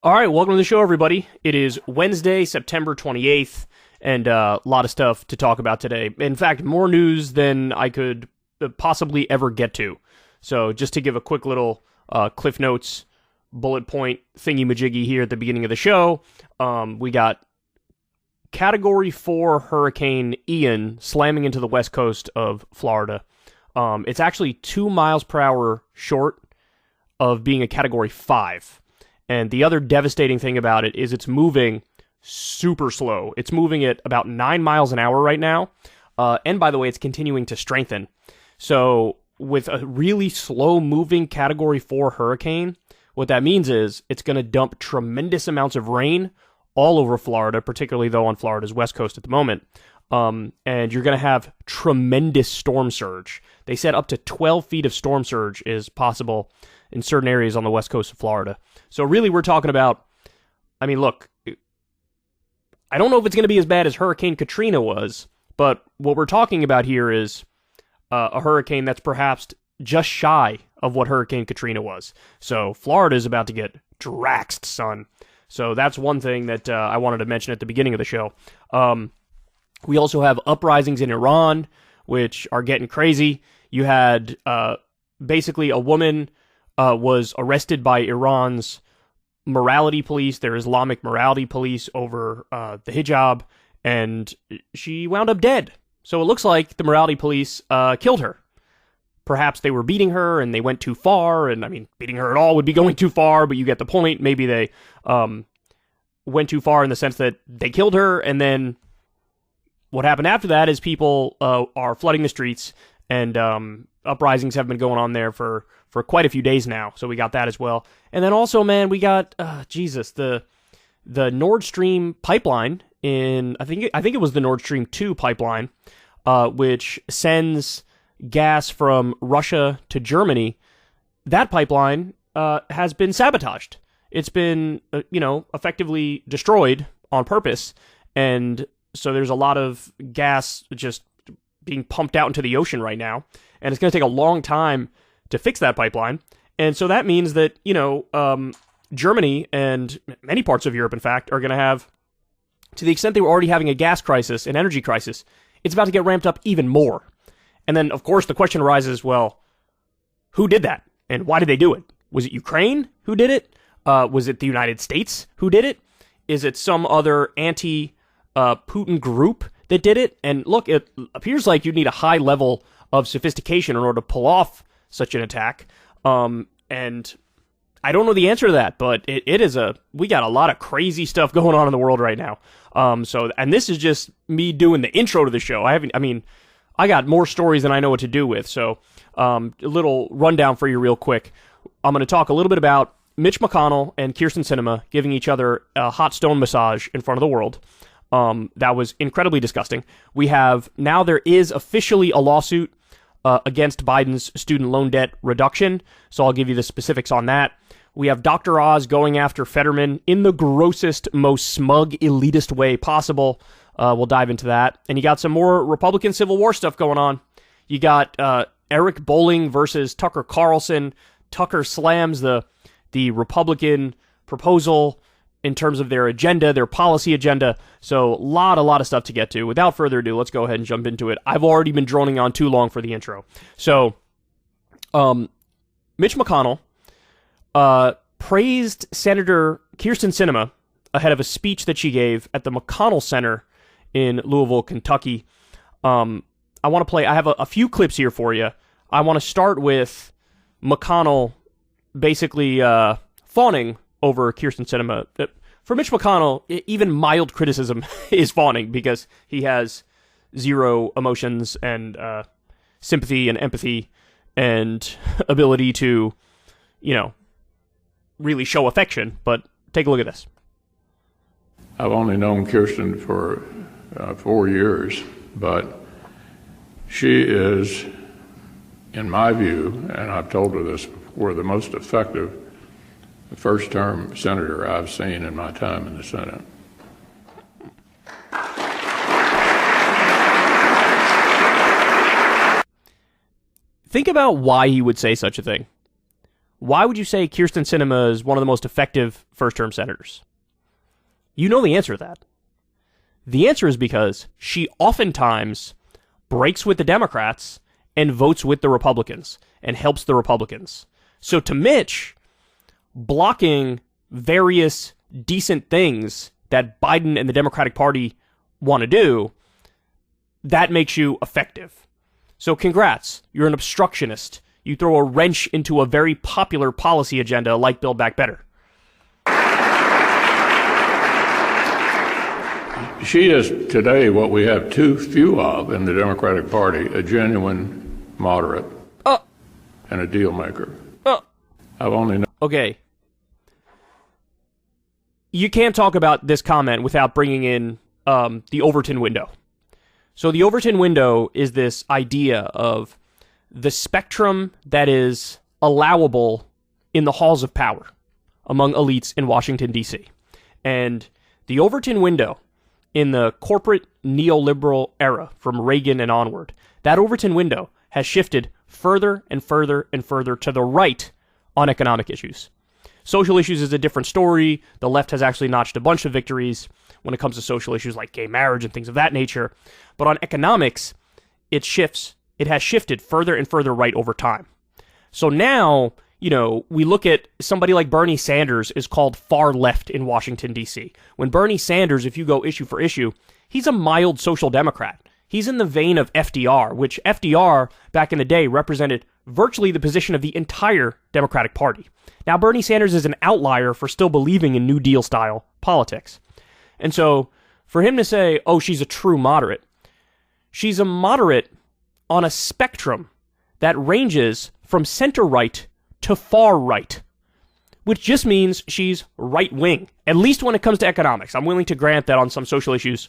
All right, welcome to the show, everybody. It is Wednesday, September 28th, and a lot of stuff to talk about today. In fact, more news than I could possibly ever get to. So just to give a quick little Cliff Notes bullet point thingy-majiggy here at the beginning of the show, we got Category 4 Hurricane Ian slamming into the west coast of Florida. It's actually 2 miles per hour short of being a Category 5. And the other devastating thing about it is it's moving super slow. It's moving at about 9 miles an hour right now. And by the way, it's continuing to strengthen. So with a really slow-moving Category 4 hurricane, what that means is it's going to dump tremendous amounts of rain all over Florida, particularly though on Florida's west coast at the moment. And you're going to have tremendous storm surge. They said up to 12 feet of storm surge is possible in certain areas on the west coast of Florida. So really we're talking about, I mean, look, I don't know if it's going to be as bad as Hurricane Katrina was, but what we're talking about here is a hurricane that's perhaps just shy of what Hurricane Katrina was. So Florida is about to get draxed, son. So that's one thing that I wanted to mention at the beginning of the show. We also have uprisings in Iran, which are getting crazy. You had basically a woman was arrested by Iran's morality police, their Islamic morality police, over the hijab, and she wound up dead. So it looks like the morality police killed her. Perhaps they were beating her and they went too far, and I mean, beating her at all would be going too far, but you get the point. Maybe they went too far in the sense that they killed her, and then what happened after that is people are flooding the streets, and uprisings have been going on there for quite a few days now. So we got that as well. And then also, man, we got the Nord Stream pipeline in I think it was the Nord Stream 2 pipeline, which sends gas from Russia to Germany. That pipeline has been sabotaged. It's been effectively destroyed on purpose, and so there's a lot of gas just being pumped out into the ocean right now, and it's going to take a long time to fix that pipeline. And so that means that, Germany and many parts of Europe, in fact, are going to have, to the extent they were already having a gas crisis, an energy crisis, it's about to get ramped up even more. And then, of course, the question arises, well, who did that? And why did they do it? Was it Ukraine who did it? Was it the United States who did it? Is it some other anti-Putin group that did it? And look, it appears like you need a high level of sophistication in order to pull off such an attack. And I don't know the answer to that, but we got a lot of crazy stuff going on in the world right now. And this is just me doing the intro to the show. I got more stories than I know what to do with. So, a little rundown for you real quick. I'm going to talk a little bit about Mitch McConnell and Kyrsten Sinema giving each other a hot stone massage in front of the world. That was incredibly disgusting. Now there is officially a lawsuit against Biden's student loan debt reduction, so I'll give you the specifics on that. We have Dr. Oz going after Fetterman in the grossest, most smug, elitist way possible. We'll dive into that. And you got some more Republican Civil War stuff going on. You got Eric Bolling versus Tucker Carlson. Tucker slams the Republican proposal in terms of their agenda, their policy agenda. So a lot of stuff to get to. Without further ado, let's go ahead and jump into it. I've already been droning on too long for the intro. So, Mitch McConnell praised Senator Kyrsten Sinema ahead of a speech that she gave at the McConnell Center in Louisville, Kentucky. I have a few clips here for you. I want to start with McConnell basically fawning over Kyrsten Sinema. For Mitch McConnell, even mild criticism is fawning because he has zero emotions and sympathy and empathy and ability to, really show affection. But take a look at this. I've only known Kyrsten for 4 years, but she is, in my view, and I've told her this before, the most effective first-term senator I've seen in my time in the Senate. Think about why he would say such a thing. why would you say Kyrsten Sinema is one of the most effective first-term senators? You know the answer to that. The answer is because she oftentimes breaks with the Democrats and votes with the Republicans and helps the Republicans. So to Mitch, blocking various decent things that Biden and the Democratic Party want to do, that makes you effective. So congrats, you're an obstructionist. You throw a wrench into a very popular policy agenda like Build Back Better. She is today what we have too few of in the Democratic Party, a genuine moderate and a deal maker. I've only known. Okay. You can't talk about this comment without bringing in the Overton window. So the Overton window is this idea of the spectrum that is allowable in the halls of power among elites in Washington, D.C. And the Overton window in the corporate neoliberal era from Reagan and onward, that Overton window has shifted further and further and further to the right on economic issues. Social issues is a different story. The left has actually notched a bunch of victories when it comes to social issues like gay marriage and things of that nature. But on economics, it has shifted further and further right over time. So now, we look at somebody like Bernie Sanders is called far left in Washington, D.C. When Bernie Sanders, if you go issue for issue, he's a mild social democrat. He's in the vein of FDR, which FDR, back in the day, represented virtually the position of the entire Democratic Party. Now, Bernie Sanders is an outlier for still believing in New Deal-style politics. And so, for him to say, she's a true moderate, she's a moderate on a spectrum that ranges from center-right to far-right, which just means she's right-wing, at least when it comes to economics. I'm willing to grant that on some social issues,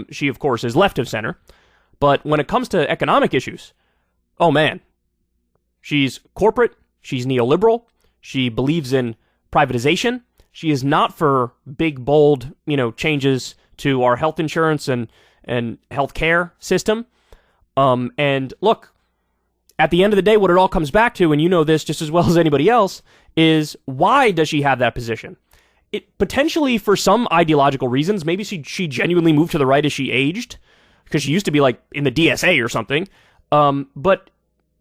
she, of course, is left of center. But when it comes to economic issues, man, she's corporate, she's neoliberal, she believes in privatization, she is not for big, bold, changes to our health insurance and health care system. And look, at the end of the day, what it all comes back to, and you know this just as well as anybody else, is why does she have that position? It potentially for some ideological reasons. Maybe she genuinely moved to the right as she aged, because she used to be like in the DSA or something. But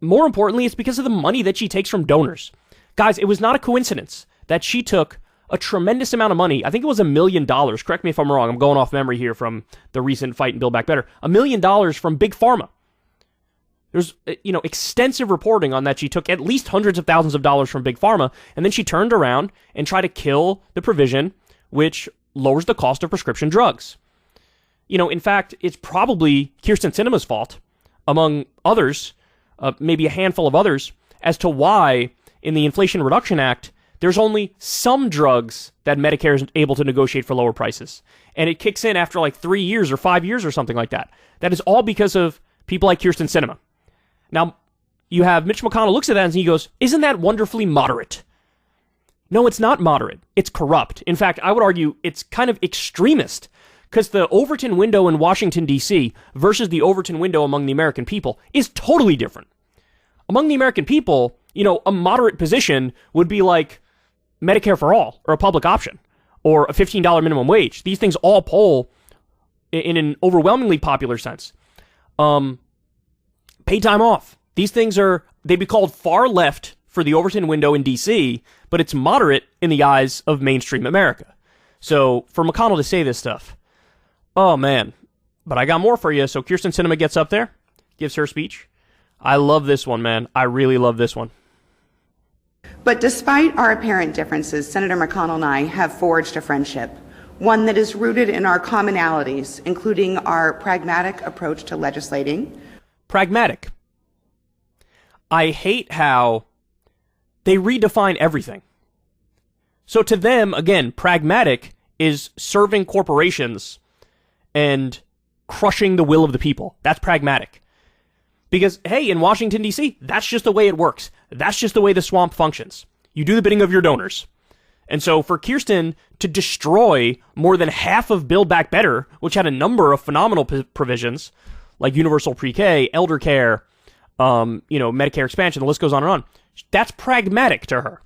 more importantly, it's because of the money that she takes from donors. Guys, it was not a coincidence that she took a tremendous amount of money. I think it was $1 million. Correct me if I'm wrong. I'm going off memory here from the recent fight in Build Back Better. $1 million from Big Pharma. There's, extensive reporting on that she took at least hundreds of thousands of dollars from Big Pharma, and then she turned around and tried to kill the provision which lowers the cost of prescription drugs. In fact, it's probably Kyrsten Sinema's fault, among others, maybe a handful of others, as to why in the Inflation Reduction Act, there's only some drugs that Medicare is able to negotiate for lower prices. And it kicks in after like 3 years or 5 years or something like that. That is all because of people like Kyrsten Sinema. Now, you have Mitch McConnell looks at that and he goes, isn't that wonderfully moderate? No, it's not moderate. It's corrupt. In fact, I would argue it's kind of extremist, because the Overton window in Washington, D.C. versus the Overton window among the American people is totally different. Among the American people, a moderate position would be like Medicare for all, or a public option, or a $15 minimum wage. These things all poll in an overwhelmingly popular sense. Paid time off. These things they'd be called far left for the Overton window in D.C., but it's moderate in the eyes of mainstream America. So for McConnell to say this stuff, man. But I got more for you. So Kyrsten Sinema gets up there, gives her speech. I love this one, man. I really love this one. But despite our apparent differences, Senator McConnell and I have forged a friendship, one that is rooted in our commonalities, including our pragmatic approach to legislating. Pragmatic. I hate how they redefine everything. So to them, again, pragmatic is serving corporations and crushing the will of the people. That's pragmatic. Because, hey, in Washington, D.C., that's just the way it works. That's just the way the swamp functions. You do the bidding of your donors. And so for Kyrsten to destroy more than half of Build Back Better, which had a number of phenomenal provisions, like universal pre-K, elder care, Medicare expansion, the list goes on and on. That's pragmatic to her.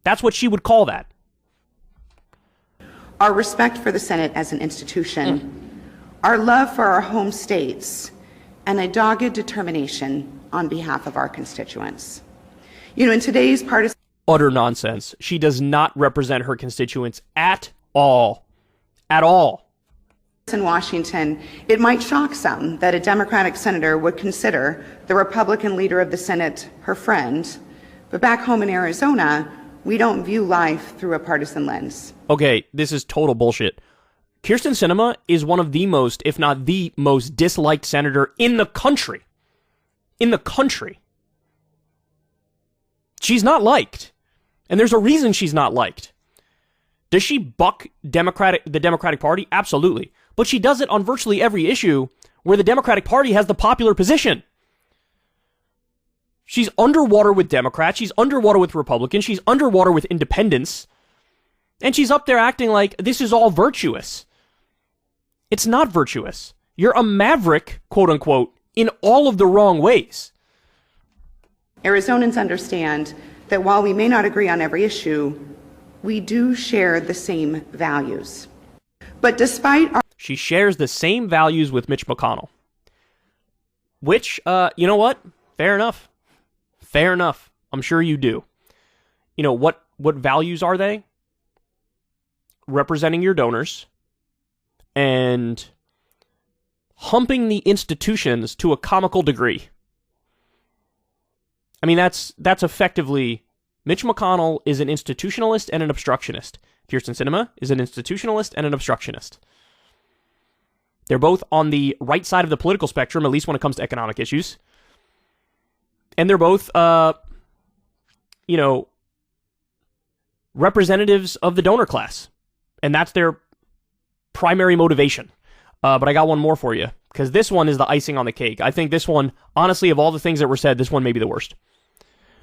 That's what she would call that. Our respect for the Senate as an institution, our love for our home states, and a dogged determination on behalf of our constituents. In today's partisan... Utter nonsense. She does not represent her constituents at all. At all. In Washington, it might shock some that a Democratic senator would consider the Republican leader of the Senate her friend, but back home in Arizona, we don't view life through a partisan lens. Okay, this is total bullshit. Kyrsten Sinema is one of the most, if not the most, disliked senator in the country. In the country. She's not liked. And there's a reason she's not liked. Does she buck the Democratic Party? Absolutely. But she does it on virtually every issue where the Democratic Party has the popular position. She's underwater with Democrats. She's underwater with Republicans. She's underwater with independents. And she's up there acting like this is all virtuous. It's not virtuous. You're a maverick, quote unquote, in all of the wrong ways. Arizonans understand that while we may not agree on every issue, we do share the same values. But despite our... She shares the same values with Mitch McConnell. Which, you know what? Fair enough. Fair enough. I'm sure you do. What values are they? Representing your donors and humping the institutions to a comical degree. I mean, that's effectively... Mitch McConnell is an institutionalist and an obstructionist. Kyrsten Sinema is an institutionalist and an obstructionist. They're both on the right side of the political spectrum, at least when it comes to economic issues. And they're both, representatives of the donor class. And that's their primary motivation. But I got one more for you, because this one is the icing on the cake. I think this one, honestly, of all the things that were said, this one may be the worst.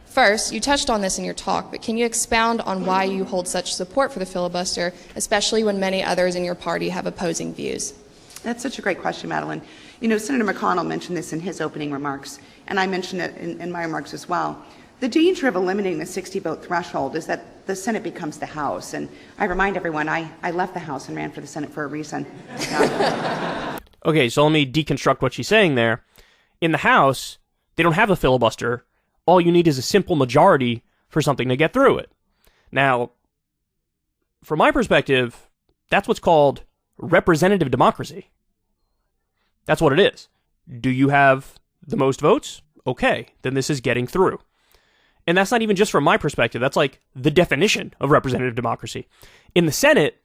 First, you touched on this in your talk, but can you expound on why you hold such support for the filibuster, especially when many others in your party have opposing views? That's such a great question, Madeline. Senator McConnell mentioned this in his opening remarks, and I mentioned it in my remarks as well. The danger of eliminating the 60-vote threshold is that the Senate becomes the House. And I remind everyone, I left the House and ran for the Senate for a reason. Okay, so let me deconstruct what she's saying there. In the House, they don't have a filibuster. All you need is a simple majority for something to get through it. Now, from my perspective, that's what's called representative democracy. That's what it is. Do you have the most votes? Okay, then this is getting through. And that's not even just from my perspective. That's like the definition of representative democracy. In the Senate,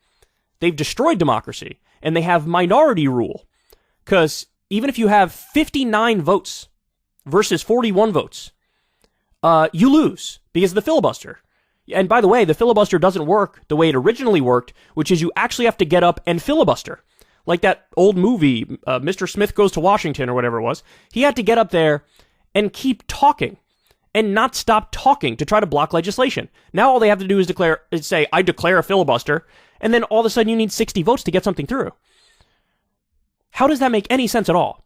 they've destroyed democracy, and they have minority rule. Because even if you have 59 votes versus 41 votes, you lose because of the filibuster. And by the way, the filibuster doesn't work the way it originally worked, which is you actually have to get up and filibuster. Like that old movie, Mr. Smith Goes to Washington or whatever it was. He had to get up there and keep talking and not stop talking to try to block legislation. Now all they have to do is say, I declare a filibuster, and then all of a sudden you need 60 votes to get something through. How does that make any sense at all?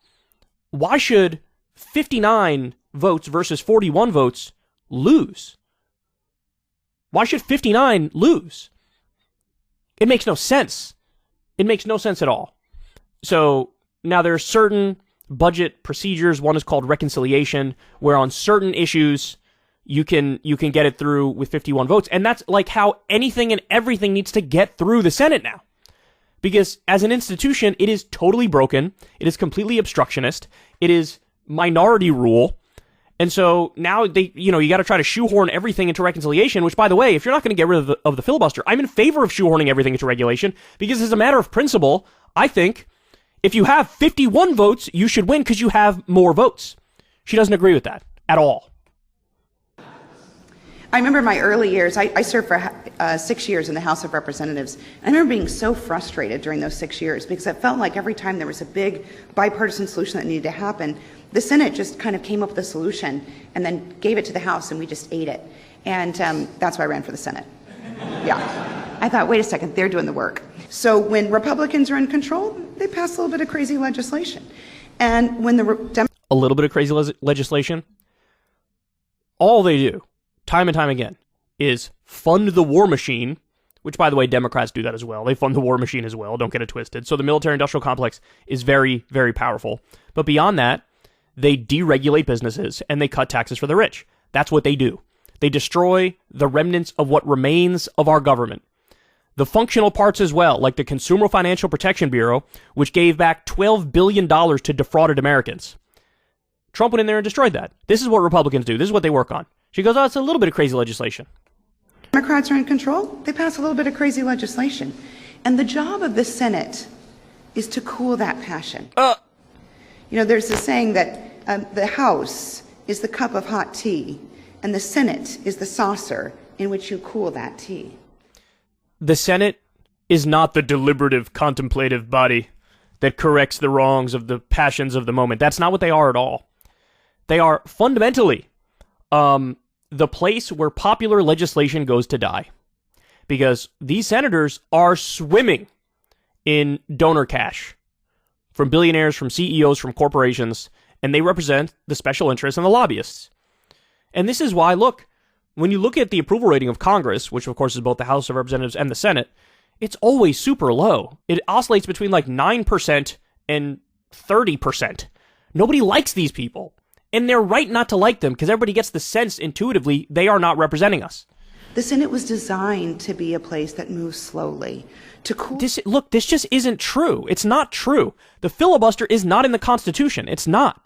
Why should 59 votes versus 41 votes lose? Why should 59 lose? It makes no sense. It makes no sense at all. So now there are certain budget procedures. One is called reconciliation, where on certain issues you can get it through with 51 votes. And that's like how anything and everything needs to get through the Senate now. Because as an institution, it is totally broken. It is completely obstructionist. It is minority rule. And so now you got to try to shoehorn everything into reconciliation, which, by the way, if you're not going to get rid of the filibuster, I'm in favor of shoehorning everything into regulation, because as a matter of principle, I think if you have 51 votes, you should win because you have more votes. She doesn't agree with that at all. I remember in my early years, I served for 6 years in the House of Representatives. I remember being so frustrated during those 6 years because it felt like every time there was a big bipartisan solution that needed to happen, the Senate just kind of came up with a solution and then gave it to the House, and we just ate it. And that's why I ran for the Senate. Yeah. I thought, wait a second, they're doing the work. So when Republicans are in control, they pass a little bit of crazy legislation. And when a little bit of crazy legislation, all they do, time and time again, is fund the war machine, which, by the way, Democrats do that as well. They fund the war machine as well. Don't get it twisted. So the military-industrial complex is very, very powerful. But beyond that, they deregulate businesses and they cut taxes for the rich. That's what they do. They destroy the remnants of what remains of our government. The functional parts as well, like the Consumer Financial Protection Bureau, which gave back $12 billion to defrauded Americans. Trump went in there and destroyed that. This is what Republicans do. This is what they work on. She goes, oh, it's a little bit of crazy legislation. Democrats are in control, they pass a little bit of crazy legislation. And the job of the Senate is to cool that passion. There's a saying that the House is the cup of hot tea, and the Senate is the saucer in which you cool that tea. The Senate is not the deliberative, contemplative body that corrects the wrongs of the passions of the moment. That's not what they are at all. They are fundamentally the place where popular legislation goes to die. Because these senators are swimming in donor cash from billionaires, from CEOs, from corporations, and they represent the special interests and the lobbyists. And this is why, look, when you look at the approval rating of Congress, which of course is both the House of Representatives and the Senate, it's always super low. It oscillates between like 9% and 30%. Nobody likes these people. And they're right not to like them because everybody gets the sense intuitively they are not representing us. The Senate was designed to be a place that moves slowly. To cool. This just isn't true. It's not true. The filibuster is not in the Constitution. It's not.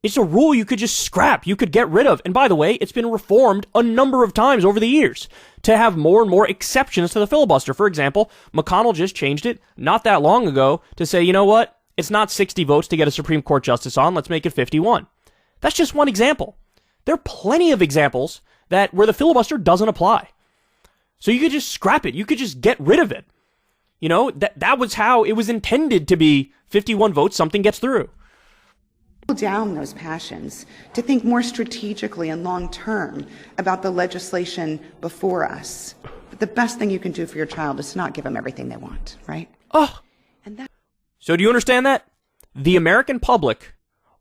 It's a rule you could just scrap. You could get rid of. And by the way, it's been reformed a number of times over the years to have more and more exceptions to the filibuster. For example, McConnell just changed it not that long ago to say, you know what? It's not 60 votes to get a Supreme Court justice on. Let's make it 51. That's just one example. There are plenty of examples where the filibuster doesn't apply. So you could just scrap it. You could just get rid of it. That was how it was intended to be. 51 votes, something gets through. Down those passions, to think more strategically and long term about the legislation before us. But the best thing you can do for your child is to not give them everything they want, right? So do you understand that? The American public,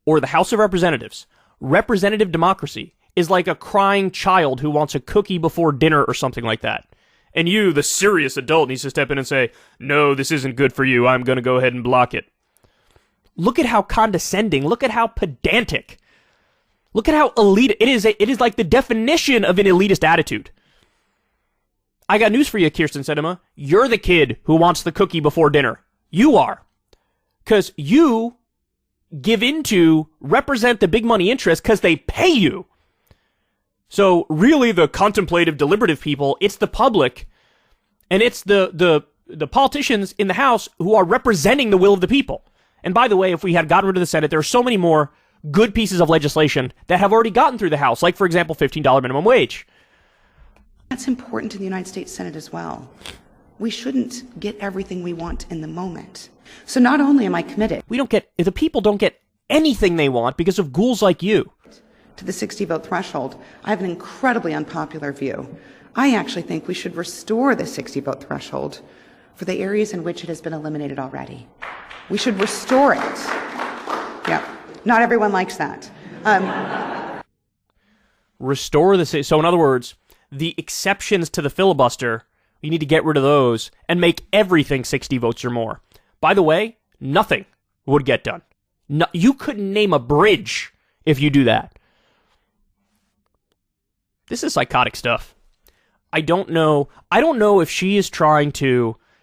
or the House of Representatives, representative democracy, is like a crying child who wants a cookie before dinner or something like that. And you, the serious adult, needs to step in and say, no, this isn't good for you. I'm going to go ahead and block it. Look at how condescending. Look at how pedantic. Look at how elite. It is like the definition of an elitist attitude. I got news for you, Kyrsten Sinema. You're the kid who wants the cookie before dinner. You are. Because you give in to represent the big money interests because they pay you. So really the contemplative, deliberative people, it's the public, and it's the politicians in the House who are representing the will of the people. And by the way, if we had gotten rid of the Senate, there are so many more good pieces of legislation that have already gotten through the House, like, for example, $15 minimum wage. That's important to the United States Senate as well. We shouldn't get everything we want in the moment. So not only am I committed, the people don't get anything they want because of ghouls like you. To the 60-vote threshold, I have an incredibly unpopular view. I actually think we should restore the 60-vote threshold for the areas in which it has been eliminated already. We should restore it. Yeah, not everyone likes that. So in other words, the exceptions to the filibuster, you need to get rid of those and make everything 60 votes or more. By the way, nothing would get done. No, you couldn't name a bridge if you do that. This is psychotic stuff. I don't know if she is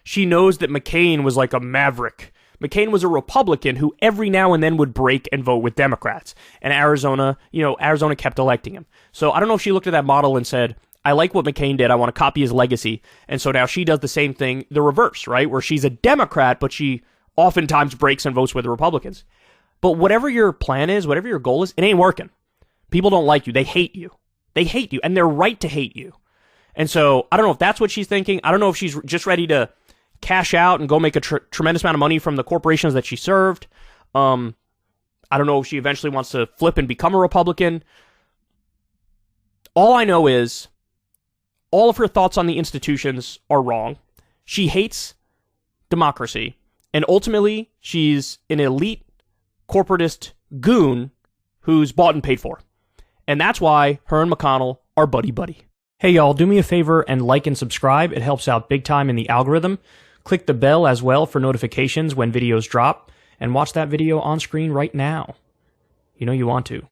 she knows that McCain was like a maverick. McCain was a Republican who every now and then would break and vote with Democrats. And Arizona kept electing him. So I don't know if she looked at that model and said, I like what McCain did. I want to copy his legacy. And so now she does the same thing, the reverse, right? Where she's a Democrat, but she oftentimes breaks and votes with the Republicans. But whatever your plan is, whatever your goal is, it ain't working. People don't like you. They hate you. They hate you, and they're right to hate you. And so I don't know if that's what she's thinking. I don't know if she's just ready to cash out and go make a tremendous amount of money from the corporations that she served. I don't know if she eventually wants to flip and become a Republican. All I know is all of her thoughts on the institutions are wrong. She hates democracy. And ultimately, she's an elite corporatist goon who's bought and paid for. And that's why her and McConnell are buddy-buddy. Hey y'all, do me a favor and like and subscribe. It helps out big time in the algorithm. Click the bell as well for notifications when videos drop, and watch that video on screen right now. You know you want to.